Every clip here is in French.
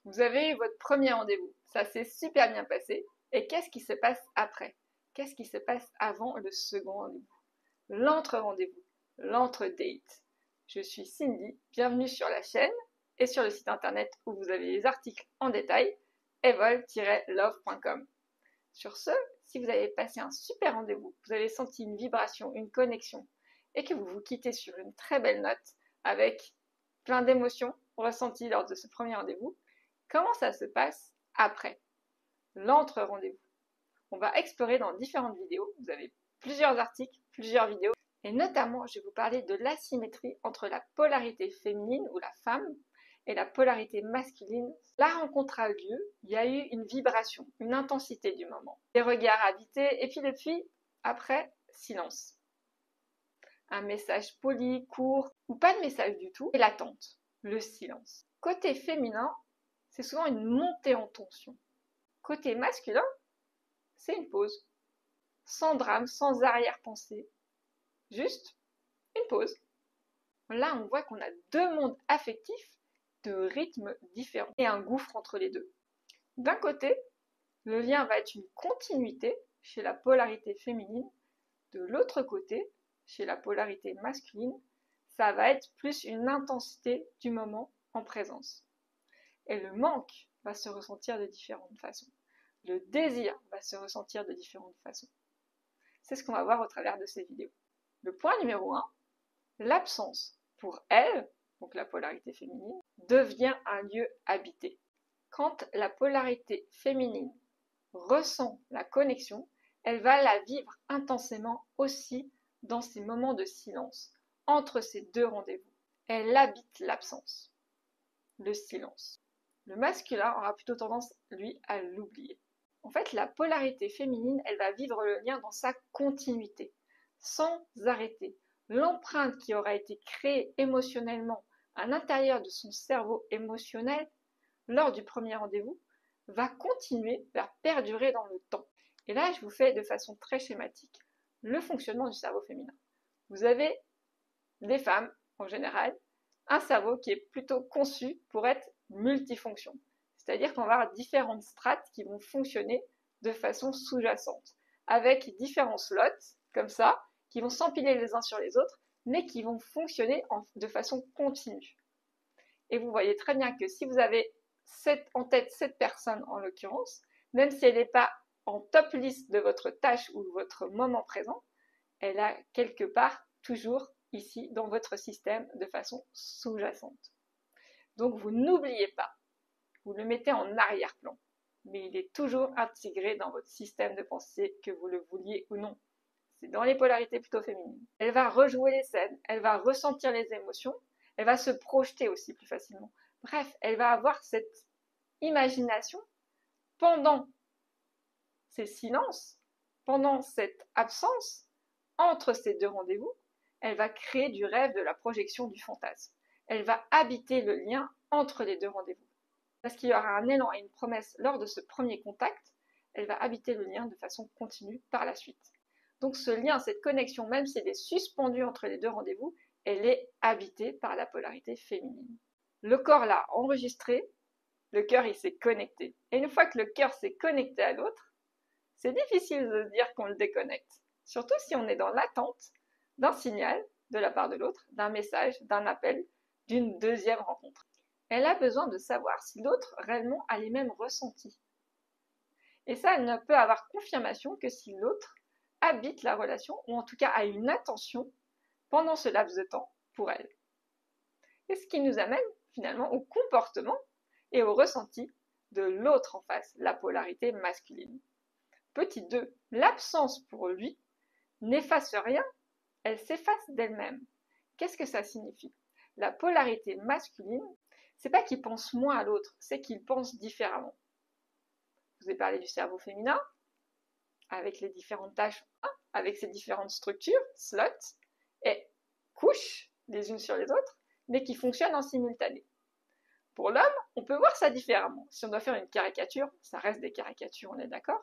Vous avez eu votre premier rendez-vous, ça s'est super bien passé. Et qu'est-ce qui se passe après? Qu'est-ce qui se passe avant le second rendez-vous? L'entre-rendez-vous, l'entre-date. Je suis Cindy, bienvenue sur la chaîne et sur le site internet où vous avez les articles en détail, evol-love.com. Sur ce, si vous avez passé un super rendez-vous, vous avez senti une vibration, une connexion, et que vous vous quittez sur une très belle note, avec plein d'émotions ressenties lors de ce premier rendez-vous, comment ça se passe après? L'entre-rendez-vous. On va explorer dans différentes vidéos, vous avez plusieurs articles, plusieurs vidéos, et notamment je vais vous parler de l'asymétrie entre la polarité féminine ou la femme et la polarité masculine. La rencontre a eu lieu, il y a eu une vibration, une intensité du moment, des regards habités, et puis depuis, après, silence. Un message poli, court, ou pas de message du tout, et l'attente, le silence. Côté féminin, c'est souvent une montée en tension. Côté masculin, c'est une pause. Sans drame, sans arrière-pensée. Juste une pause. Là, on voit qu'on a deux mondes affectifs de rythmes différents et un gouffre entre les deux. D'un côté, le lien va être une continuité chez la polarité féminine. De l'autre côté, chez la polarité masculine, ça va être plus une intensité du moment en présence. Et le manque va se ressentir de différentes façons. Le désir va se ressentir de différentes façons. C'est ce qu'on va voir au travers de ces vidéos. Le point numéro 1, l'absence pour elle, donc la polarité féminine, devient un lieu habité. Quand la polarité féminine ressent la connexion, elle va la vivre intensément aussi dans ces moments de silence, entre ces deux rendez-vous. Elle habite l'absence, le silence. Le masculin aura plutôt tendance, lui, à l'oublier. En fait, la polarité féminine, elle va vivre le lien dans sa continuité, sans arrêter. L'empreinte qui aura été créée émotionnellement à l'intérieur de son cerveau émotionnel lors du premier rendez-vous va continuer, va perdurer dans le temps. Et là, je vous fais de façon très schématique le fonctionnement du cerveau féminin. Vous avez des femmes, en général, un cerveau qui est plutôt conçu pour être multifonction. C'est-à-dire qu'on va avoir différentes strates qui vont fonctionner de façon sous-jacente, avec différents slots, comme ça, qui vont s'empiler les uns sur les autres, mais qui vont fonctionner de façon continue. Et vous voyez très bien que si vous avez en tête cette personne en l'occurrence, même si elle n'est pas en top liste de votre tâche ou de votre moment présent, elle a quelque part toujours ici dans votre système de façon sous-jacente. Donc vous n'oubliez pas, vous le mettez en arrière-plan, mais il est toujours intégré dans votre système de pensée, que vous le vouliez ou non. C'est dans les polarités plutôt féminines. Elle va rejouer les scènes, elle va ressentir les émotions, elle va se projeter aussi plus facilement. Bref, elle va avoir cette imagination pendant ces silences, pendant cette absence, entre ces deux rendez-vous, elle va créer du rêve, de la projection, du fantasme. Elle va habiter le lien entre les deux rendez-vous. Parce qu'il y aura un élan et une promesse lors de ce premier contact, elle va habiter le lien de façon continue par la suite. Donc ce lien, cette connexion, même si elle est suspendue entre les deux rendez-vous, elle est habitée par la polarité féminine. Le corps l'a enregistré, le cœur il s'est connecté. Et une fois que le cœur s'est connecté à l'autre, c'est difficile de se dire qu'on le déconnecte. Surtout si on est dans l'attente d'un signal de la part de l'autre, d'un message, d'un appel, d'une deuxième rencontre. Elle a besoin de savoir si l'autre réellement a les mêmes ressentis. Et ça, elle ne peut avoir confirmation que si l'autre habite la relation, ou en tout cas a une attention pendant ce laps de temps pour elle. Et ce qui nous amène finalement au comportement et au ressenti de l'autre en face, la polarité masculine. Petit 2, l'absence pour lui n'efface rien, elle s'efface d'elle-même. Qu'est-ce que ça signifie? La polarité masculine, c'est pas qu'il pense moins à l'autre, c'est qu'il pense différemment. Je vous ai parlé du cerveau féminin, avec les différentes tâches, avec ses différentes structures, slots, et couches les unes sur les autres, mais qui fonctionnent en simultané. Pour l'homme, on peut voir ça différemment. Si on doit faire une caricature, ça reste des caricatures, on est d'accord?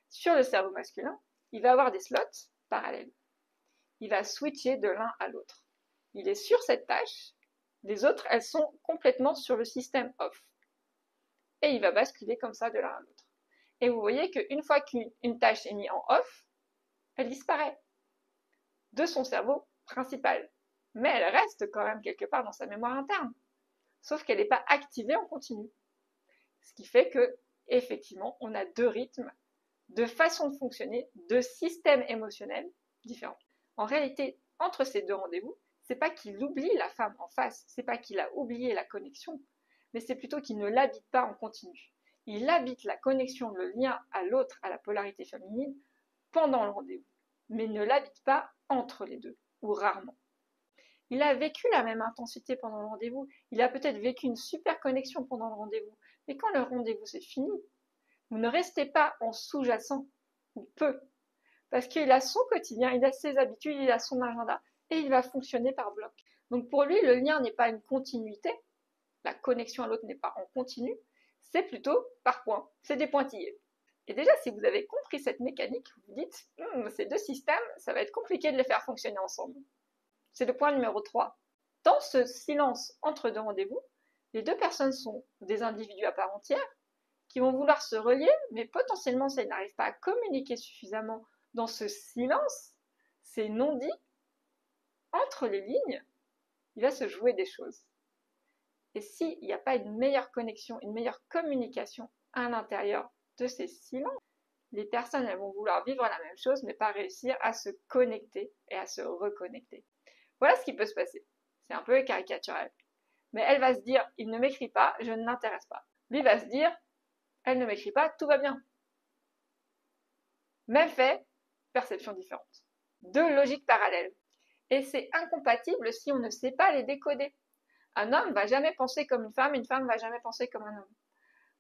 Sur le cerveau masculin, il va avoir des slots parallèles. Il va switcher de l'un à l'autre. Il est sur cette tâche, les autres, elles sont complètement sur le système off. et il va basculer comme ça de l'un à l'autre. Et vous voyez qu'une fois qu'une tâche est mise en off, elle disparaît de son cerveau principal. Mais elle reste quand même quelque part dans sa mémoire interne. Sauf qu'elle n'est pas activée en continu. Ce qui fait que, effectivement, on a deux rythmes, deux façons de fonctionner, deux systèmes émotionnels différents. En réalité, entre ces deux rendez-vous, c'est pas qu'il oublie la femme en face, c'est pas qu'il a oublié la connexion, mais c'est plutôt qu'il ne l'habite pas en continu. Il habite la connexion, le lien à l'autre, à la polarité féminine, pendant le rendez-vous, mais ne l'habite pas entre les deux, ou rarement. Il a vécu la même intensité pendant le rendez-vous, il a peut-être vécu une super connexion pendant le rendez-vous, mais quand le rendez-vous c'est fini, vous ne restez pas en sous-jacent, ou peu, parce qu'il a son quotidien, il a ses habitudes, il a son agenda, et il va fonctionner par bloc. Donc pour lui, le lien n'est pas une continuité, la connexion à l'autre n'est pas en continu, c'est plutôt par points, c'est des pointillés. Et déjà, si vous avez compris cette mécanique, vous vous dites, ces deux systèmes, ça va être compliqué de les faire fonctionner ensemble. C'est le point numéro 3. Dans ce silence entre deux rendez-vous, les deux personnes sont des individus à part entière, qui vont vouloir se relier, mais potentiellement, si elles n'arrivent pas à communiquer suffisamment dans ce silence, ces non-dits, entre les lignes, il va se jouer des choses. Et s'il n'y a pas une meilleure connexion, une meilleure communication à l'intérieur de ces silences, les personnes elles vont vouloir vivre la même chose, mais pas réussir à se connecter et à se reconnecter. Voilà ce qui peut se passer. C'est un peu caricatural. Mais elle va se dire, il ne m'écrit pas, je ne l'intéresse pas. Lui va se dire, elle ne m'écrit pas, tout va bien. Même fait, perception différente. Deux logiques parallèles. Et c'est incompatible si on ne sait pas les décoder. Un homme ne va jamais penser comme une femme ne va jamais penser comme un homme.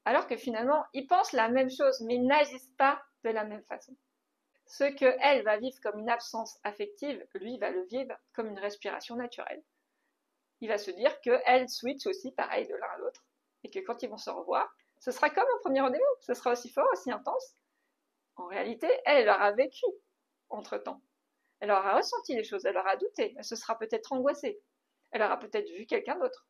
Alors que finalement, ils pensent la même chose, mais ils n'agissent pas de la même façon. Ce qu'elle va vivre comme une absence affective, lui va le vivre comme une respiration naturelle. Il va se dire qu'elle switch aussi pareil de l'un à l'autre, et que quand ils vont se revoir, ce sera comme au premier rendez-vous, ce sera aussi fort, aussi intense. En réalité, elle aura vécu entre-temps. Elle aura ressenti les choses, elle aura douté, elle se sera peut-être angoissée, elle aura peut-être vu quelqu'un d'autre.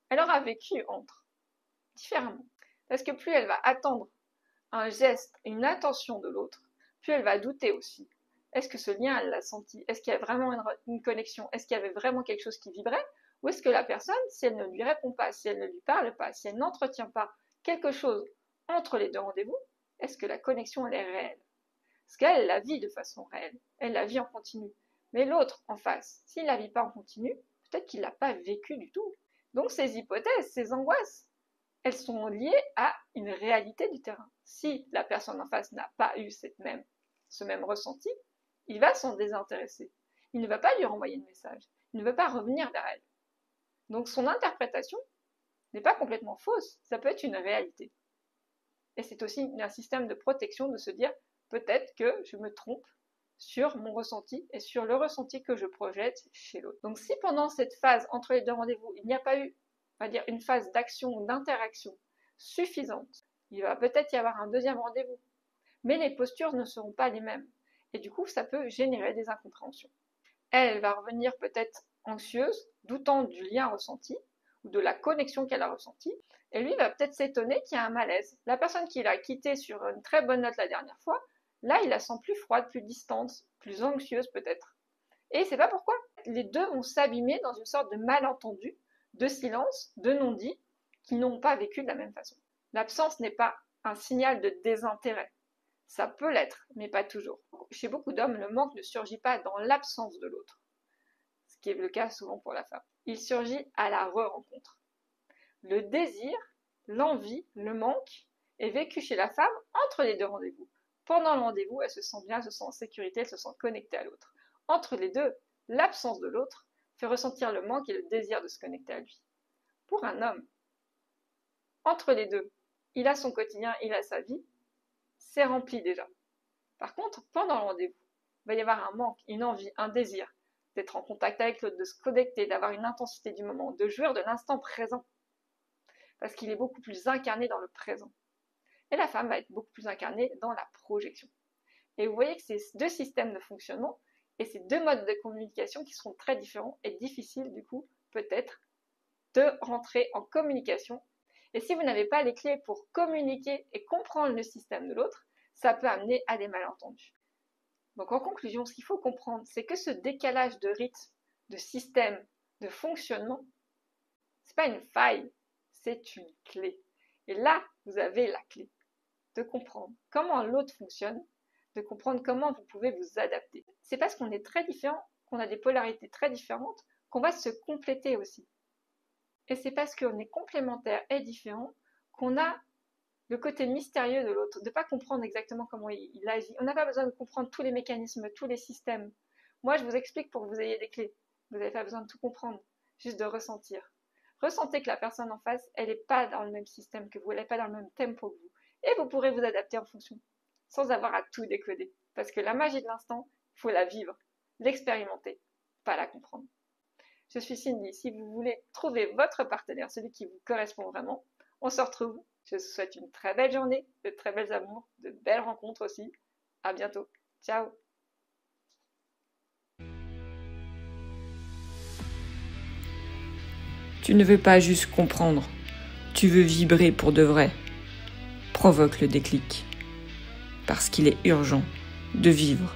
Elle aura vécu entre, différemment. Parce que plus elle va attendre un geste, une attention de l'autre, plus elle va douter aussi. Est-ce que ce lien, elle l'a senti? Est-ce qu'il y a vraiment une connexion? Est-ce qu'il y avait vraiment quelque chose qui vibrait? Ou est-ce que la personne, si elle ne lui répond pas, si elle ne lui parle pas, si elle n'entretient pas quelque chose entre les deux rendez-vous, est-ce que la connexion, elle est réelle? Parce qu'elle la vit de façon réelle, elle la vit en continu. Mais l'autre en face, s'il ne la vit pas en continu, peut-être qu'il ne l'a pas vécu du tout. Donc ces hypothèses, ces angoisses, elles sont liées à une réalité du terrain. Si la personne en face n'a pas eu ce même ressenti, il va s'en désintéresser. Il ne va pas lui renvoyer de message. Il ne va pas revenir vers elle. Donc son interprétation n'est pas complètement fausse, ça peut être une réalité. Et c'est aussi un système de protection de se dire peut-être que je me trompe sur mon ressenti et sur le ressenti que je projette chez l'autre. Donc si pendant cette phase entre les deux rendez-vous, il n'y a pas eu, on va dire, une phase d'action ou d'interaction suffisante, il va peut-être y avoir un deuxième rendez-vous. Mais les postures ne seront pas les mêmes. Et du coup, ça peut générer des incompréhensions. Elle va revenir peut-être anxieuse, doutant du lien ressenti ou de la connexion qu'elle a ressentie. Et lui va peut-être s'étonner qu'il y a un malaise. La personne qui l'a quitté sur une très bonne note la dernière fois, là, il la sent plus froide, plus distante, plus anxieuse peut-être. Et il ne sait pas pourquoi. Les deux vont s'abîmer dans une sorte de malentendu, de silence, de non-dit, qui n'ont pas vécu de la même façon. L'absence n'est pas un signal de désintérêt. Ça peut l'être, mais pas toujours. Chez beaucoup d'hommes, le manque ne surgit pas dans l'absence de l'autre, ce qui est le cas souvent pour la femme. Il surgit à la re-rencontre. Le désir, l'envie, le manque est vécu chez la femme entre les deux rendez-vous. Pendant le rendez-vous, elle se sent bien, elle se sent en sécurité, elle se sent connectée à l'autre. Entre les deux, l'absence de l'autre fait ressentir le manque et le désir de se connecter à lui. Pour un homme, entre les deux, il a son quotidien, il a sa vie, c'est rempli déjà. Par contre, pendant le rendez-vous, il va y avoir un manque, une envie, un désir d'être en contact avec l'autre, de se connecter, d'avoir une intensité du moment, de jouir de l'instant présent. Parce qu'il est beaucoup plus incarné dans le présent. Et la femme va être beaucoup plus incarnée dans la projection. Et vous voyez que c'est deux systèmes de fonctionnement et ces deux modes de communication qui seront très différents et difficiles du coup peut-être de rentrer en communication Et si vous n'avez pas les clés pour communiquer et comprendre le système de l'autre, ça peut amener à des malentendus. Donc en conclusion, ce qu'il faut comprendre, c'est que ce décalage de rythme, de système, de fonctionnement, c'est pas une faille, c'est une clé. Et là, vous avez la clé de comprendre comment l'autre fonctionne, de comprendre comment vous pouvez vous adapter. C'est parce qu'on est très différents, qu'on a des polarités très différentes, qu'on va se compléter aussi. Et c'est parce qu'on est complémentaires et différents qu'on a le côté mystérieux de l'autre, de ne pas comprendre exactement comment il agit. On n'a pas besoin de comprendre tous les mécanismes, tous les systèmes. Moi, je vous explique pour que vous ayez des clés. Vous n'avez pas besoin de tout comprendre, juste de ressentir. Ressentez que la personne en face, elle n'est pas dans le même système que vous, elle n'est pas dans le même tempo que vous. Et vous pourrez vous adapter en fonction, sans avoir à tout décoder. Parce que la magie de l'instant, il faut la vivre, l'expérimenter, pas la comprendre. Je suis Cindy. Si vous voulez trouver votre partenaire, celui qui vous correspond vraiment, on se retrouve. Je vous souhaite une très belle journée, de très belles amours, de belles rencontres aussi. À bientôt. Ciao. Tu ne veux pas juste comprendre, tu veux vibrer pour de vrai. Provoque le déclic, parce qu'il est urgent de vivre